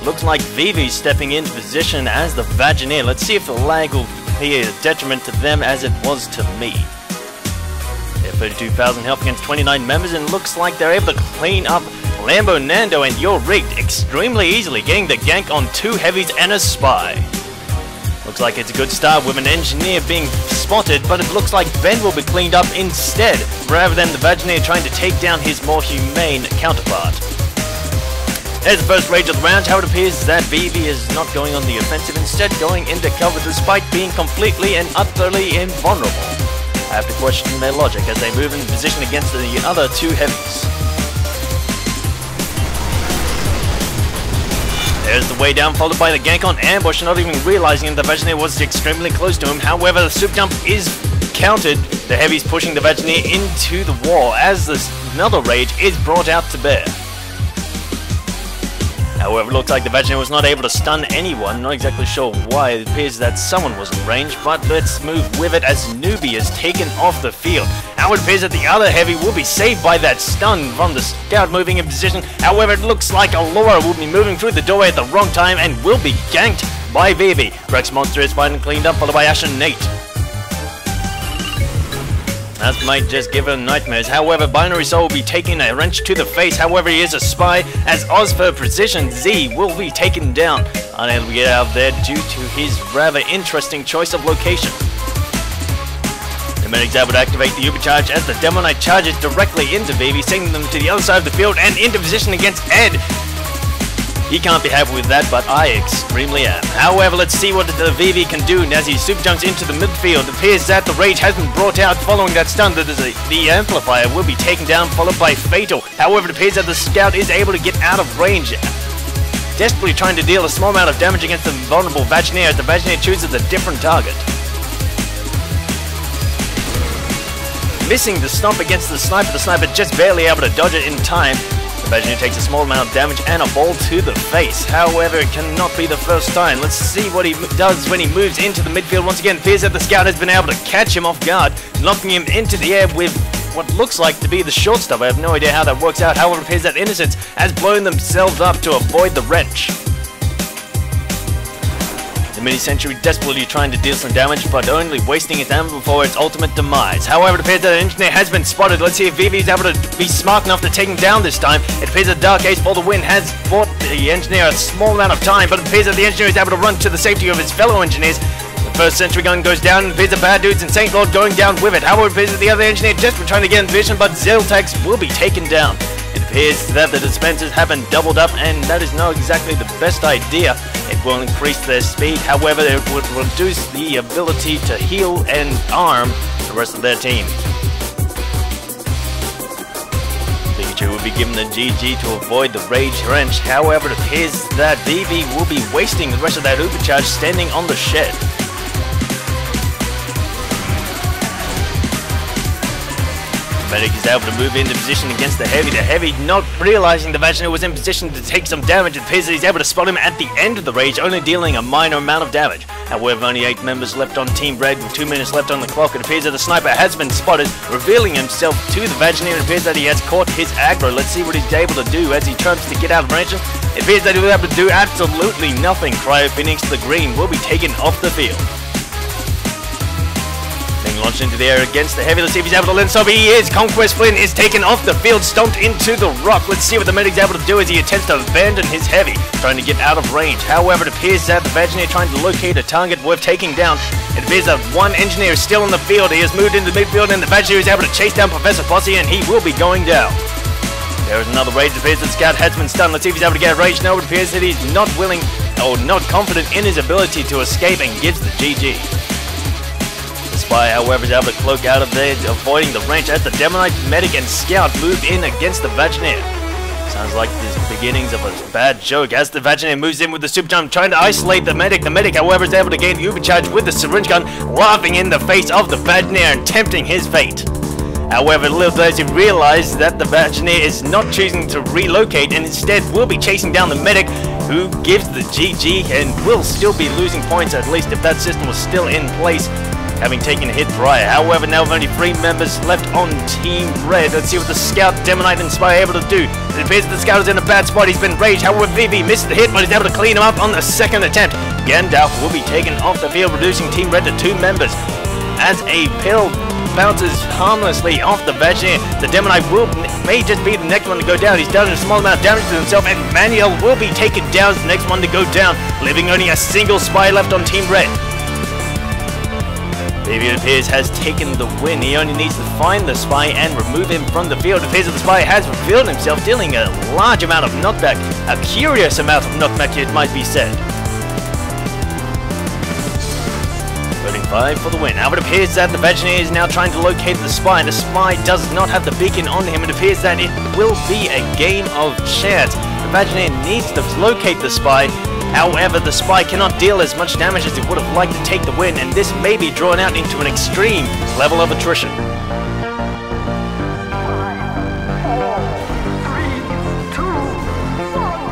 Looks like Vivi's stepping into position as the Vagineer. Let's see if the lag will be a detriment to them as it was to me. They're 32,000 health against 29 members, and looks like they're able to clean up Lambo Nando and You're Rigged extremely easily, getting the gank on 2 heavies and a spy. Looks like it's a good start with an engineer being spotted, but it looks like Ben will be cleaned up instead, rather than the Vagineer trying to take down his more humane counterpart. There's the first rage of the round. How it appears that Vivi is not going on the offensive, instead going into cover despite being completely and utterly invulnerable. I have to question their logic as they move into position against the other 2 heavies. There's the way down, followed by the gank on ambush, not even realizing the Vagineer was extremely close to him. However, the super jump is countered, the heavies pushing the Vagineer into the wall as another rage is brought out to bear. However, it looks like the Vagineer was not able to stun anyone. Not exactly sure why. It appears that someone was in range, but let's move with it as Newbie is taken off the field. Now it appears that the other heavy will be saved by that stun from the scout moving in position. However, it looks like Allura will be moving through the doorway at the wrong time and will be ganked by Vivi. Rex Monster is finally cleaned up, followed by Ash and Nate. That might just give him nightmares. However, Binary Soul will be taking a wrench to the face. However, he is a spy, as Oz for Precision Z will be taken down, unable to get out of there due to his rather interesting choice of location. The medic's able to activate the Uber Charge as the Demo Knight charges directly into Vivi, sending them to the other side of the field and into position against Ed. He can't be happy with that, but I extremely am. However, let's see what the Vivi can do as he super jumps into the midfield. It appears that the rage has been brought out following that stun. That is the amplifier will be taken down, followed by Fatal. However, it appears that the scout is able to get out of range, desperately trying to deal a small amount of damage against the vulnerable Vagineer as the Vagineer chooses a different target. Missing the stomp against the sniper just barely able to dodge it in time. The Vagineer takes a small amount of damage and a ball to the face. However, it cannot be the first time. Let's see what he does when he moves into the midfield. Once again, it appears that the scout has been able to catch him off guard, knocking him into the air with what looks like to be the short stuff. I have no idea how that works out. However, it appears that Innocence has blown themselves up to avoid the wrench. The Mini-Sentry desperately trying to deal some damage, but only wasting its ammo before its ultimate demise. However, it appears that an engineer has been spotted. Let's see if Vivi is able to be smart enough to take him down this time. It appears that Dark Ace for the win has bought the engineer a small amount of time, but it appears that the engineer is able to run to the safety of his fellow engineers. The first sentry gun goes down, and it appears that Bad Dudes and Saint Lord going down with it. However, it appears that the other engineer just been trying to get in position, but Zeltax will be taken down. It appears that the dispensers have been doubled up, and that is not exactly the best idea. It will increase their speed, however it would reduce the ability to heal and arm the rest of their team. Pikachu will be given the GG to avoid the Rage Wrench, however it appears that Vivi will be wasting the rest of that Uber Charge standing on the shed. Medic is able to move into position against the Heavy, not realizing the Vagineer was in position to take some damage. It appears that he's able to spot him at the end of the rage, only dealing a minor amount of damage. However, only 8 members left on Team Red with 2 minutes left on the clock. It appears that the sniper has been spotted, revealing himself to the Vagineer. It appears that he has caught his aggro. Let's see what he's able to do as he tries to get out of range. It appears that he'll be able to do absolutely nothing. Cryo Phoenix the Green will be taken off the field. Launched into the air against the Heavy. Let's see if he's able to land. So he is. Conquest Flynn is taken off the field, stomped into the rock. Let's see what the medic's able to do as he attempts to abandon his Heavy, trying to get out of range. However, it appears that the Vagineer trying to locate a target worth taking down. It appears that one engineer is still in the field. He has moved into the midfield, and the Vagineer is able to chase down Professor Posse, and he will be going down. There is another rage. It appears that Scout has been stunned. Let's see if he's able to get a rage. No, it appears that he's not willing or not confident in his ability to escape and gives the GG. The Spy, however, is able to cloak out of there, avoiding the wrench as the Demo Knight, Medic, and Scout move in against the Vagineer. Sounds like the beginnings of a bad joke as the Vagineer moves in with the super jump, trying to isolate the Medic. The Medic, however, is able to gain Uber Charge with the syringe gun, laughing in the face of the Vagineer and tempting his fate. However, little does he realize that the Vagineer is not choosing to relocate and instead will be chasing down the Medic, who gives the GG and will still be losing points, at least if that system was still in place. having taken a hit prior. However, now with only 3 members left on Team Red. Let's see what the Scout, Demonite, and Spy are able to do. It appears that the Scout is in a bad spot. He's been raged. However, Vivi missed the hit, but he's able to clean him up on the second attempt. Gandalf will be taken off the field, reducing Team Red to 2 members. As a pill bounces harmlessly off the Vaginator, the Demonite may just be the next one to go down. He's done a small amount of damage to himself, and Manuel will be taken down as the next one to go down, leaving only a single Spy left on Team Red. Vivi, it appears, has taken the win. He only needs to find the Spy and remove him from the field. It appears that the Spy has revealed himself, dealing a large amount of knockback, a curious amount of knockback, it might be said. 5 for the win. Now it appears that the Vaginator is now trying to locate the Spy. The Spy does not have the beacon on him. It appears that it will be a game of chance. The Vaginator needs to locate the Spy. However, the Spy cannot deal as much damage as it would have liked to take the win, and this may be drawn out into an extreme level of attrition.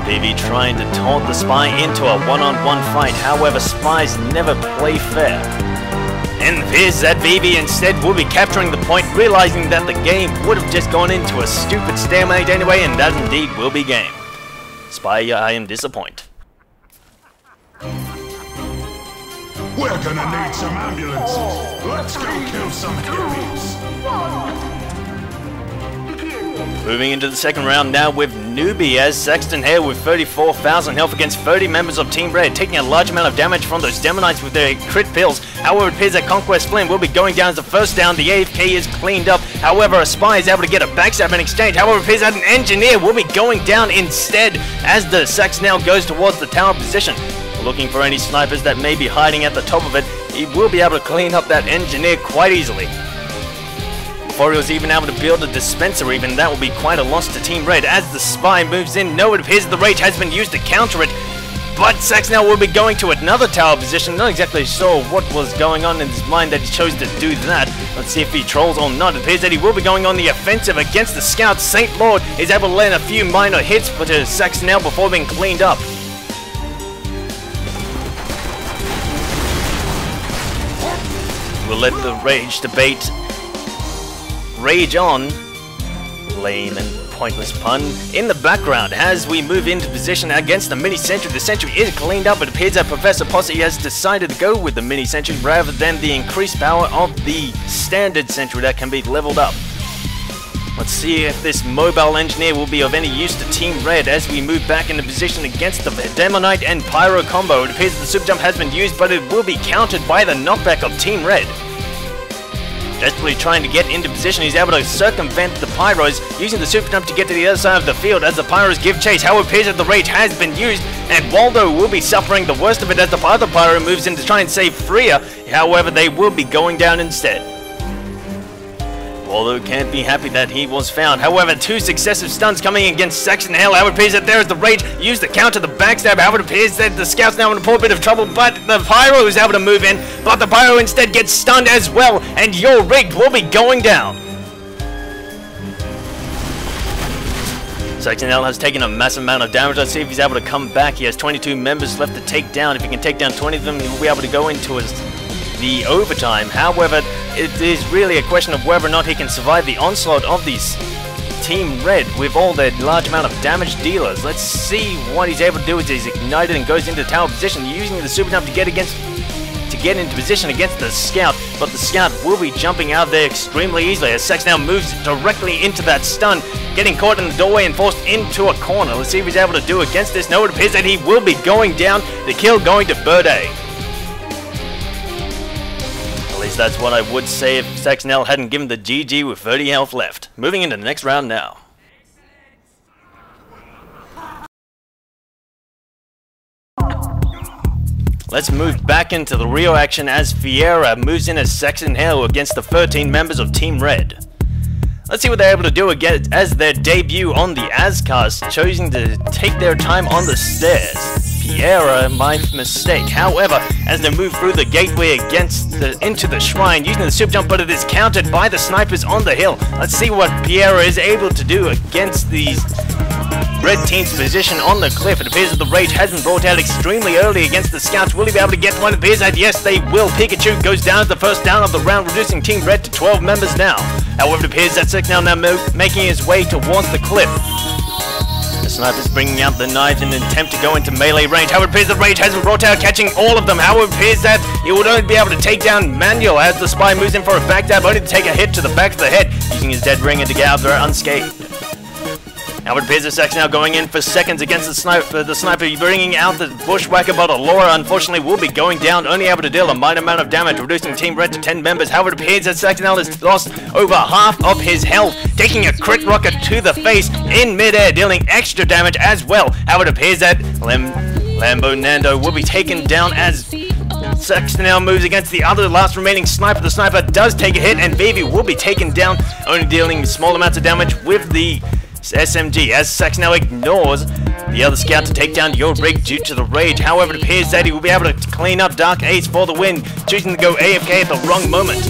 Vivi trying to taunt the Spy into a one-on-one fight. However, Spies never play fair. And it appears that Vivi instead will be capturing the point, realizing that the game would have just gone into a stupid stalemate anyway, and that indeed will be game. Spy, I am disappointed. We're gonna need some ambulances. Let's go kill some heavies. Moving into the second round now with newbie as Saxton Hale with 34,000 health against 30 members of Team Red, taking a large amount of damage from those Demonites with their crit pills. However, it appears that Conquest Flynn will be going down as the first down. The AFK is cleaned up. However, a Spy is able to get a backstab in exchange. However, it appears that an Engineer will be going down instead as the Saxton Hale goes towards the tower position. Looking for any snipers that may be hiding at the top of it, he will be able to clean up that Engineer quite easily. Before he was even able to build a dispenser even, that will be quite a loss to Team Red. As the Spy moves in, no, it appears that the Rage has been used to counter it, but Saxton Hale will be going to another tower position. Not exactly sure what was going on in his mind that he chose to do that. Let's see if he trolls or not. It appears that he will be going on the offensive against the Scout. St. Lord is able to land a few minor hits to Saxton Hale before being cleaned up. We'll let the Rage debate rage on. Lame and pointless pun. In the background, as we move into position against the mini sentry, the sentry is cleaned up. It appears that Professor Posse has decided to go with the mini sentry rather than the increased power of the standard sentry that can be leveled up. Let's see if this mobile engineer will be of any use to Team Red as we move back into position against the Demonite and Pyro combo. It appears that the super jump has been used, but it will be countered by the knockback of Team Red. Desperately trying to get into position, he's able to circumvent the Pyros, using the super jump to get to the other side of the field as the Pyros give chase. However, it appears that the Rage has been used, and Waldo will be suffering the worst of it as the other Pyro moves in to try and save Freya. However, they will be going down instead. Waldo can't be happy that he was found. However, 2 successive stuns coming against Saxton Hale. However, it appears that there is the Rage used to counter the backstab. However, it appears that the Scout's now in a poor bit of trouble, but the Pyro is able to move in, but the Pyro instead gets stunned as well, and your Rigged will be going down. Saxton Hale has taken a massive amount of damage. Let's see if he's able to come back. He has 22 members left to take down. If he can take down 20 of them, he will be able to go into the overtime. However, it is really a question of whether or not he can survive the onslaught of these Team Red with all their large amount of damage dealers. Let's see what he's able to do as he's ignited and goes into tower position, using the super jump to get into position against the Scout, but the Scout will be jumping out of there extremely easily as Sax now moves directly into that stun, getting caught in the doorway and forced into a corner. Let's see if he's able to do against this. No, it appears that he will be going down. The kill going to Birday. At least that's what I would say if Saxton Hale hadn't given the GG with 30 health left. Moving into the next round now. Let's move back into the real action as Fiera moves in as Saxton Hale against the 13 members of Team Red. Let's see what they're able to do again as their debut on the AzCast, choosing to take their time on the stairs. Fiera, my mistake. However, as they move through the gateway into the shrine, using the super jump, but it is countered by the snipers on the hill. Let's see what Fiera is able to do against these red team's position on the cliff. It appears that the Rage has been brought out extremely early against the Scouts. Will he be able to get one? It appears that yes, they will. Pikachu goes down at the first down of the round, reducing Team Red to 12 members now. However, it appears that Saxton Hale now making his way towards the cliff. The Sniper's bringing out the knives in an attempt to go into melee range. However, it appears the Rage has been brought out, catching all of them. However, it appears that he would only be able to take down Manuel as the Spy moves in for a backstab, only to take a hit to the back of the head, using his dead ringer to get out there unscathed. Now it appears that Saxton Hale going in for seconds against the Sniper bringing out the Bushwhacker, but Allura unfortunately will be going down, only able to deal a minor amount of damage, reducing Team Red to 10 members. However, it appears that Saxton Hale has lost over half of his health, taking a crit rocket to the face in midair, dealing extra damage as well. However, it appears that Lambo Nando will be taken down as Saxton Hale moves against the other last remaining Sniper. The Sniper does take a hit, and Vivi will be taken down, only dealing small amounts of damage with the SMG, as Saxton Hale ignores the other Scout to take down your rig due to the Rage. However, it appears that he will be able to clean up Dark Ace for the win, choosing to go AFK at the wrong moment.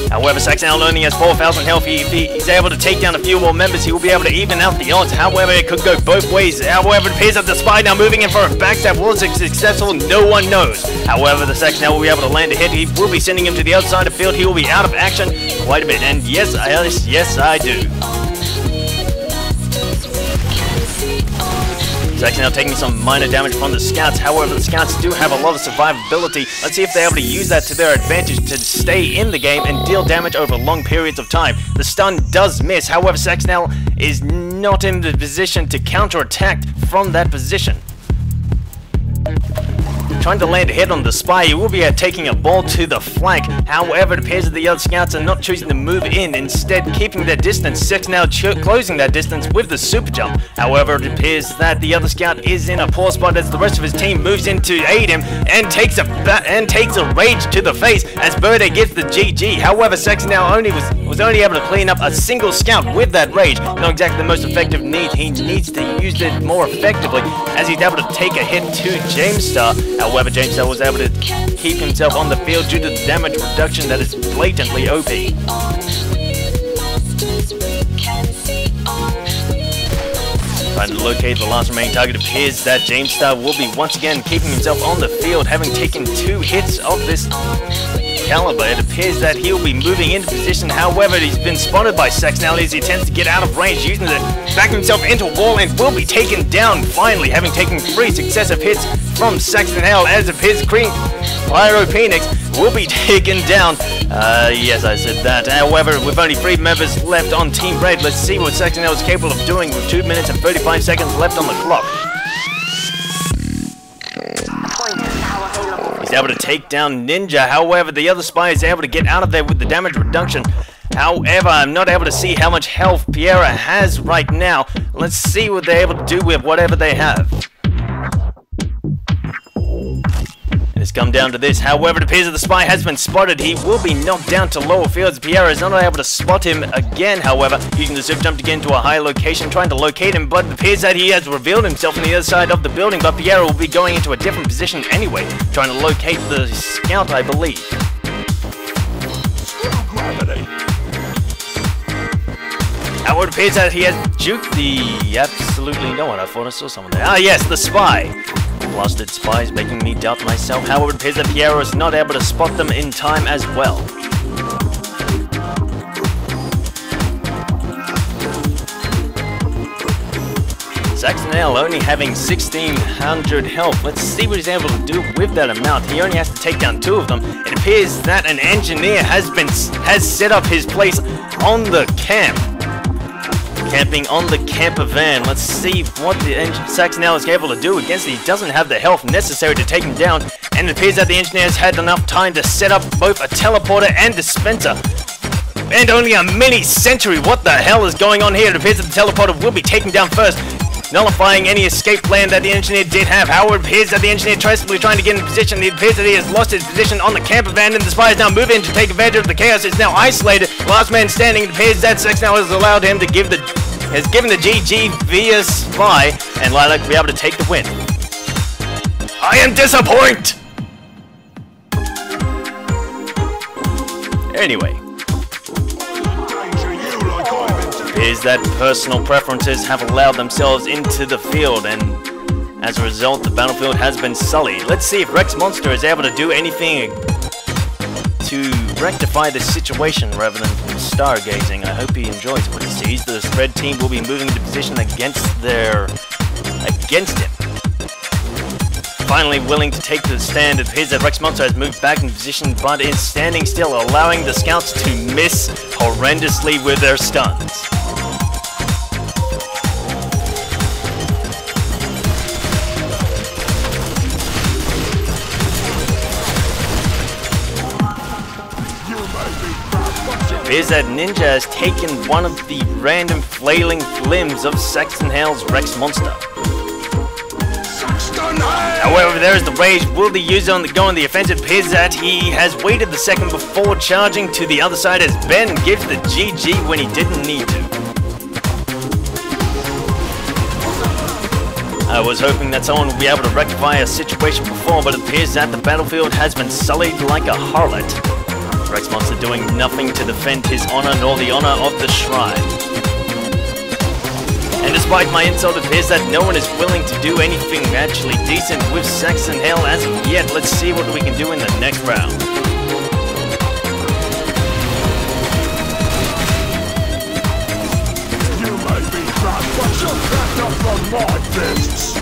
However, Saxton Hale only has 4,000 health. If he's able to take down a few more members, he will be able to even out the odds. However, it could go both ways. However, it appears that the Spy now moving in for a backstab. Was it successful? No one knows. However, the Saxton Hale will be able to land a hit. He will be sending him to the outside of the field. He will be out of action quite a bit. And yes, I do. Saxton Hale taking some minor damage from the Scouts. However, the Scouts do have a lot of survivability. Let's see if they're able to use that to their advantage to stay in the game and deal damage over long periods of time. The stun does miss. However, Saxton Hale is not in the position to counterattack from that position. Trying to land a hit on the Spy, he will be taking a ball to the flank. However, it appears that the other Scouts are not choosing to move in, instead keeping their distance. Saxton Hale closing that distance with the super jump. However, it appears that the other Scout is in a poor spot as the rest of his team moves in to aid him and takes a Rage to the face as Birday gets the GG. However, Saxton Hale was only able to clean up a single Scout with that Rage. Not exactly the most effective need. He needs to use it more effectively as he's able to take a hit to Jamestar. However, Jamestar was able to keep himself on the field due to the damage reduction that is blatantly OP. Trying to locate the last remaining target, it appears that Jamestar will be once again keeping himself on the field, having taken 2 hits of this caliber. It appears that he'll be moving into position. However, he's been spotted by Saxton Hale as he attempts to get out of range, using it to back himself into a wall, and will be taken down finally, having taken 3 successive hits from Saxton Hale as it appears Pyrophoenix will be taken down. Yes, I said that. However, with only 3 members left on Team Red, let's see what Saxton Hale is capable of doing with 2 minutes and 35 seconds left on the clock. He's able to take down Ninja. However, the other Spy is able to get out of there with the damage reduction. However, I'm not able to see how much health Piera has right now. Let's see what they're able to do with whatever they have. It's come down to this. However, it appears that the Spy has been spotted. He will be knocked down to lower fields. Piera is not able to spot him again, however, using the super jump to get into a high location, trying to locate him, but it appears that he has revealed himself on the other side of the building, but Piera will be going into a different position anyway, trying to locate the Scout, I believe. However, it appears that he has juked the absolutely no one. I thought I saw someone there. Ah, yes, the Spy. Blasted Spies making me doubt myself. However, it appears that Piero is not able to spot them in time as well. Saxton Hale only having 1,600 health. Let's see what he's able to do with that amount. He only has to take down 2 of them. It appears that an engineer has set up his place on the camp. Camping on the camper van. Let's see what the Saxton Hale is able to do against it. He doesn't have the health necessary to take him down, and it appears that the engineer has had enough time to set up both a teleporter and dispenser. And only a mini sentry. What the hell is going on here? It appears that the teleporter will be taken down first, nullifying any escape plan that the engineer did have. However, it appears that the engineer desperately trying to get in position. It appears that he has lost his position on the camper van, and the Spy is now moving to take advantage of the chaos. It's now isolated. Last man standing. It appears that Saxton Hale has allowed him to given the GG via Spy, and Lilac will be able to take the win. I am disappointed! Anyway. appears that personal preferences have allowed themselves into the field, and as a result, the battlefield has been sullied. Let's see if Rex Monster is able to do anything to rectify the situation rather than stargazing. I hope he enjoys what he sees. The red team will be moving into position against him. Finally willing to take the stand, it appears that Rex Monster has moved back in position but is standing still, allowing the scouts to miss horrendously with their stuns. It appears that Ninja has taken one of the random flailing limbs of Saxton Hale's Rex Monster. However, there is the rage. Will the user on the go on the offensive? It appears that he has waited the second before charging to the other side as Ben gives the GG when he didn't need to. I was hoping that someone would be able to rectify a situation before, but it appears that the battlefield has been sullied like a harlot. Rex Monster doing nothing to defend his honor nor the honor of the shrine. And despite my insult, it appears that no one is willing to do anything actually decent with Saxton Hale as of yet. Let's see what we can do in the next round. You may be crushed, but you're cracked up from my fists.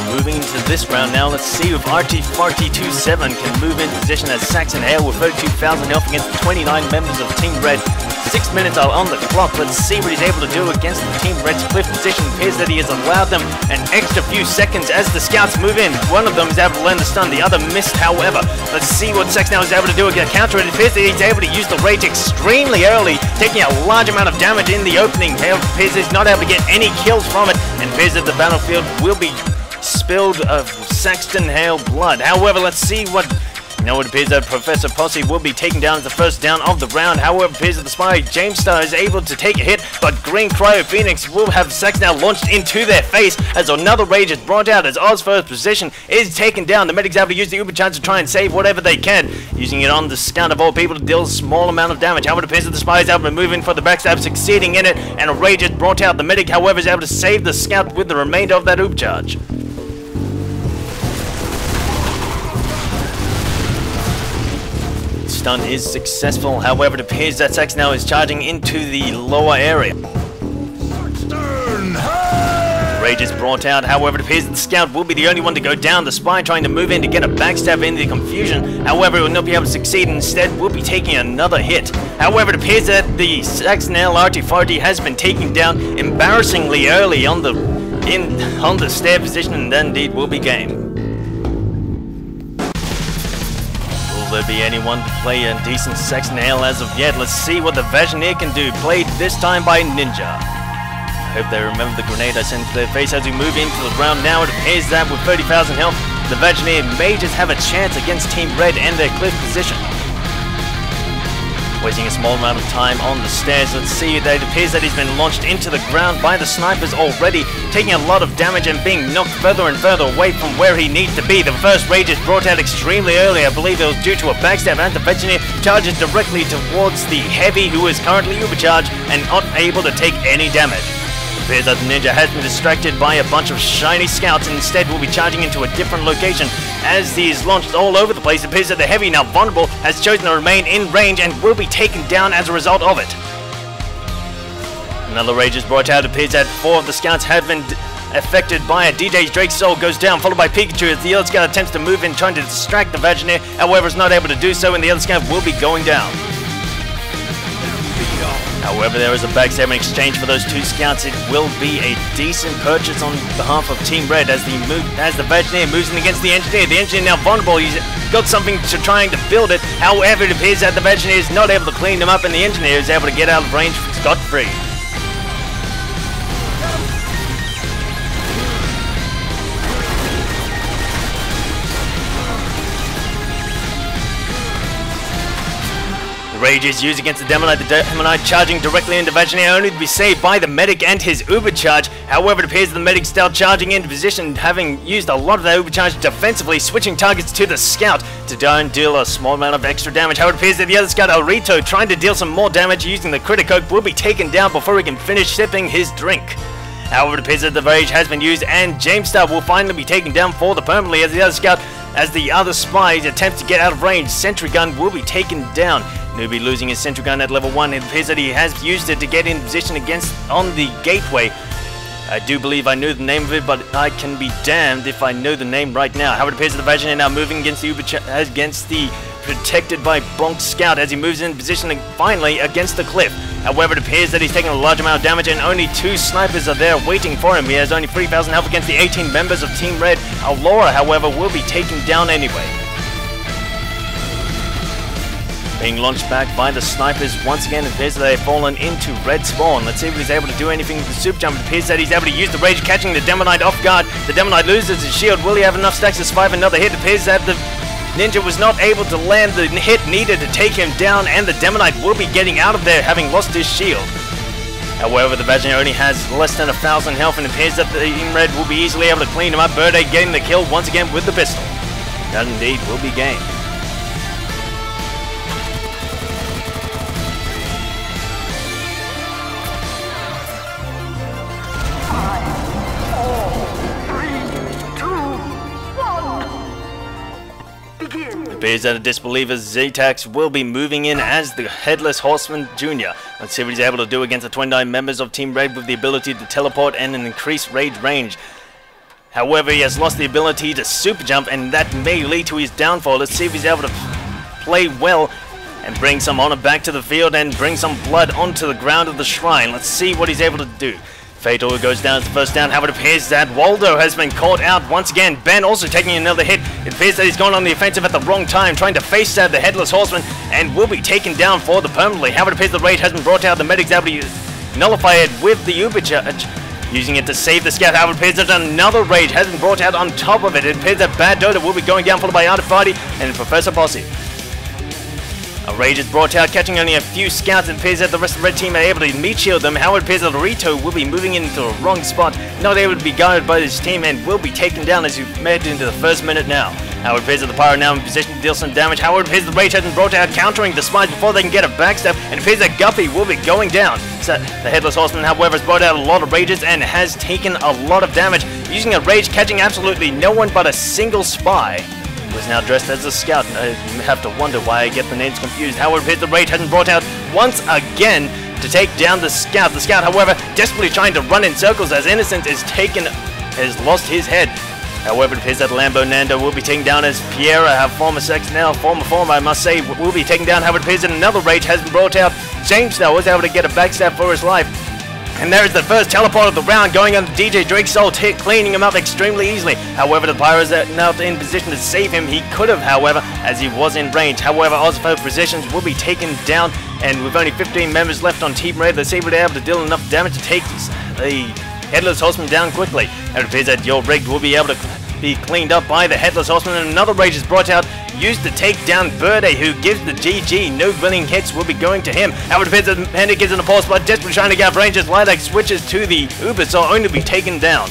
Moving into this round now, let's see if RT-4027 can move into position as Saxton Hale with 32,000 health against the 29 members of Team Red. 6 minutes are on the clock. Let's see what he's able to do against the Team Red's cliff position. It appears that he has allowed them an extra few seconds as the scouts move in. One of them is able to land the stun, the other missed, however. Let's see what Saxton Hale is able to do against counter. It appears that he's able to use the rage extremely early, taking a large amount of damage in the opening. It appears he's not able to get any kills from it, and it appears that the battlefield will be spilled of Saxton Hale blood. However, let's see what... Now it appears that Professor Posse will be taken down as the first down of the round. However, it appears that the spy James Star is able to take a hit, but Green Cryo Phoenix will have Saxton Hale launched into their face as another rage is brought out as Oz first position is taken down. The medics able to use the Uber charge to try and save whatever they can, using it on the scout of all people to deal a small amount of damage. However, it appears that the spy is able to move in for the backstab, succeeding in it, and a rage is brought out. The medic, however, is able to save the scout with the remainder of that Uber charge. Stun is successful, however, it appears that Saxton now is charging into the lower area. Rage is brought out, however, it appears that the scout will be the only one to go down. The spy trying to move in to get a backstab in the confusion, however, it will not be able to succeed, and instead will be taking another hit. However, it appears that the Saxton Hale RT-40 has been taken down embarrassingly early on the stair position, and then indeed will be game. Will there be anyone to play a decent Saxton Hale as of yet? Let's see what the Vagineer can do, played this time by Ninja. I hope they remember the grenade I sent to their face as we move into the round now. It appears that with 30,000 health, the Vagineer may just have a chance against Team Red and their cliff position. Wasting a small amount of time on the stairs, let's see that it appears that he's been launched into the ground by the snipers already, taking a lot of damage and being knocked further and further away from where he needs to be. The first rage is brought out extremely early. I believe it was due to a backstab, and the Vagineer charges directly towards the heavy, who is currently overcharged and not able to take any damage. It appears that the Ninja has been distracted by a bunch of shiny scouts and instead will be charging into a different location. As he is launched all over the place, it appears that the heavy, now vulnerable, has chosen to remain in range and will be taken down as a result of it. Another rage is brought out. It appears that 4 of the scouts have been affected by it. DJ Drake's soul goes down, followed by Pikachu as the other scout attempts to move in, trying to distract the Vagineer. However, is not able to do so, and the other scout will be going down. However, there is a backstab in exchange for those 2 scouts. It will be a decent purchase on behalf of Team Red as the Vagineer moves in against the Engineer. The Engineer now vulnerable. He's got something to trying to build it. However, it appears that the Vagineer is not able to clean them up, and the Engineer is able to get out of range scot-free. Rage is used against the Demonite charging directly into Vagineer, only to be saved by the Medic and his Uber charge. However, it appears the Medic still charging into position, having used a lot of that Uber charge defensively, switching targets to the Scout to deal a small amount of extra damage. However, it appears that the other Scout, Arito, trying to deal some more damage using the Criticoke, will be taken down before he can finish sipping his drink. However, it appears that the Rage has been used, and Jamestar will finally be taken down for the permanently as the other spy attempts to get out of range. Sentry Gun will be taken down. Newbie losing his Sentry Gun at level 1. It appears that he has used it to get in position on the gateway. I do believe I knew the name of it, but I can be damned if I know the name right now. However, it appears that the Vagineer now moving against the protected by Bonk Scout as he moves in position finally against the cliff. However, it appears that he's taking a large amount of damage and only 2 snipers are there waiting for him. He has only 3,000 health against the 18 members of Team Red. Aurora, however, will be taken down anyway. Being launched back by the snipers once again. It appears that they've fallen into red spawn. Let's see if he's able to do anything with the super jump. It appears that he's able to use the Rage, catching the Demonite off guard. The Demonite loses his shield. Will he have enough stacks to survive another hit? It appears that the Ninja was not able to land the hit needed to take him down, and the Demonite will be getting out of there, having lost his shield. However, the Vagineer only has less than 1,000 health, and it appears that the Team Red will be easily able to clean him up. Birday getting the kill once again with the pistol. That indeed will be game. It appears that a Disbeliever Zetax will be moving in as the Headless Horseman Jr. Let's see what he's able to do against the 29 members of Team Red with the ability to teleport and an increased rage range. However, he has lost the ability to super jump, and that may lead to his downfall. Let's see if he's able to play well and bring some honor back to the field and bring some blood onto the ground of the shrine. Let's see what he's able to do. Fatal goes down as the first down. However, it appears that Waldo has been caught out once again. Ben also taking another hit. It appears that he's gone on the offensive at the wrong time, trying to face stab the Headless Horseman, and will be taken down for the permanently. However, it appears the Rage has been brought out. The Medic's able to nullify it with the Uber charge, using it to save the Scout. However, it appears that another Rage has been brought out on top of it. It appears that Bad Dota will be going down, followed by Artifati and Professor Bossy. A Rage is brought out, catching only a few scouts. It appears that the rest of the red team are able to meat shield them. However, it appears that Rito will be moving into the wrong spot, not able to be guarded by this team, and will be taken down as we've made into the first minute now. However, it appears that the Pyro now in position to deal some damage. However, it appears the Rage has been brought out, countering the spies before they can get a backstab, and it appears that Guppy will be going down. So the Headless Horseman, however, has brought out a lot of Rages and has taken a lot of damage, using a Rage, catching absolutely no one but a single spy. Was now dressed as a scout. I have to wonder why I get the names confused. However, the Rage hasn't brought out once again to take down the scout. The scout, however, desperately trying to run in circles as Innocent has lost his head. However, it appears that Lambo Nando will be taken down as Piera, our former form, I must say, will be taken down. However, it appears that another Rage has been brought out. James now was able to get a backstab for his life. And there is the first teleport of the round going on DJ Drake's Soul, cleaning him up extremely easily. However, the Pyros are now in position to save him. He could have, however, as he was in range. However, Ozfo positions will be taken down, and with only 15 members left on Team Red, they're able to deal enough damage to take the Headless Horseman down quickly. And it appears that your Rig will be able to be cleaned up by the Headless Horseman, and another Rage is brought out, used to take down Birday, who gives the GG. No winning hits will be going to him. However, it appears that Panic is in a pause spot, desperately trying to get up range as Lilac switches to the Uber, so only be taken down.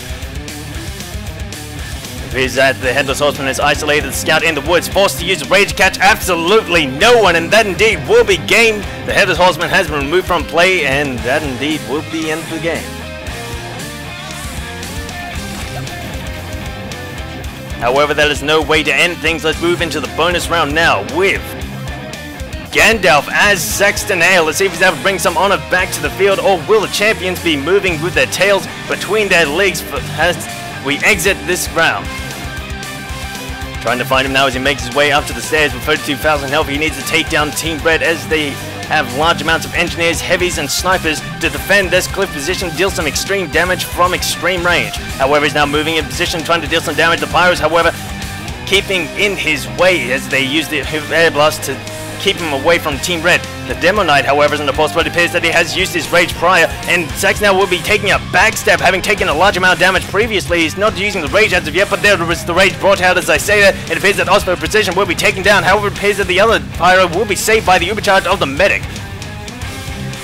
It appears that the Headless Horseman has isolated the Scout in the woods, forced to use a Rage catch absolutely no one, and that indeed will be game. The Headless Horseman has been removed from play, and that indeed will be the end of the game. However, there is no way to end things. Let's move into the bonus round now with Gandalf as Saxton Hale. Let's see if he's able to bring some honor back to the field, or will the champions be moving with their tails between their legs as we exit this round. Trying to find him now as he makes his way up to the stairs with 32,000 health. He needs to take down Team Red as the have large amounts of engineers, heavies, and snipers to defend this cliff position, deal some extreme damage from extreme range. However, he's now moving in position, trying to deal some damage. The Pyros, however, keeping in his way as they use the air blast to keep him away from Team Red. The Demo Knight, however, is in the pulse, but it appears that he has used his rage prior, and Saxton Hale will be taking a backstab, having taken a large amount of damage previously. He's not using the rage as of yet, but there was the rage brought out as I say that. It appears that Osmo Precision will be taken down, however, it appears that the other Pyro will be saved by the Ubercharge of the Medic.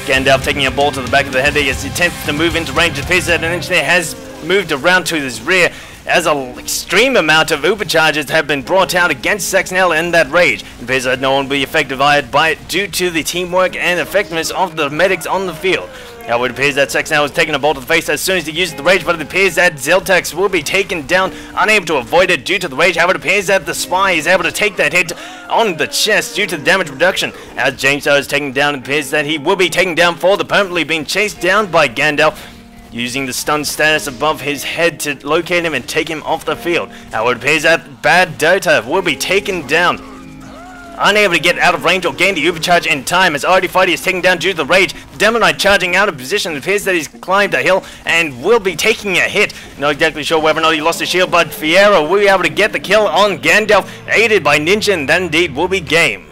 Gandalf taking a ball to the back of the head as he attempts to move into range. It appears that an engineer has moved around to his rear, as an extreme amount of Ubercharges have been brought out against Saxton Hale in that rage. It appears that no one will be affected by it due to the teamwork and effectiveness of the medics on the field. However, it appears that Saxton Hale was taking a ball to the face as soon as he uses the rage, but it appears that Zeltax will be taken down, unable to avoid it due to the rage. However, it appears that the Spy is able to take that hit on the chest due to the damage reduction. As James is taken down, it appears that he will be taken down for the permanently being chased down by Gandalf, using the stun status above his head to locate him and take him off the field. However, it appears that Bad Dota will be taken down, unable to get out of range or gain the Ubercharge in time, as already Fighty is taken down due to the rage. The Demo Knight charging out of position. It appears that he's climbed a hill and will be taking a hit. Not exactly sure whether or not he lost his shield, but Fiero will be able to get the kill on Gandalf, aided by Ninja, and that indeed will be game.